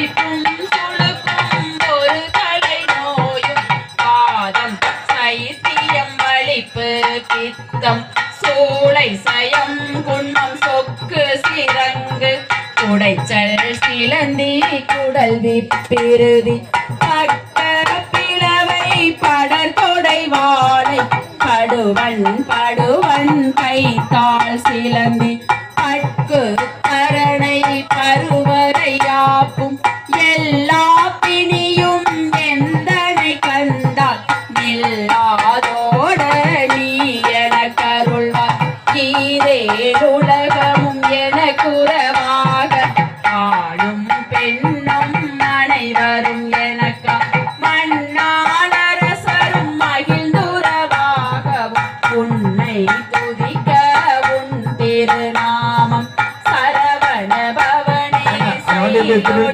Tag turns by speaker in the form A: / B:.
A: சிப்பும் சுழுக்கும் ஒரு தலை நோயும் வாதம் சைத்தியம் வலிப்பு பித்தம் சூளை சயம் குன்மம் சொக்கு சிரங்கு குடைச்சல் சிலந்தி குடல் விப்பிருதி பக்க பிளவை படர் கொடை வாழை படுவன் படுவன் கைத்தாள் சிலந்தி பட்கு கரணை பருவரை யாப்பும் எல்லா பிணியும் எந்தனை கண்டால் நில்லாதோட நீ என கருள்வார் ஈரேழுலகமும் என குறவாக ஆணும் பெண்ணும் அனைவரும் எனக்கா மன்னாளரசரும் மகிழ்ந்துறவாகவும் உன்னை துதிக்க உன் திருநாமம் சரவண பவனே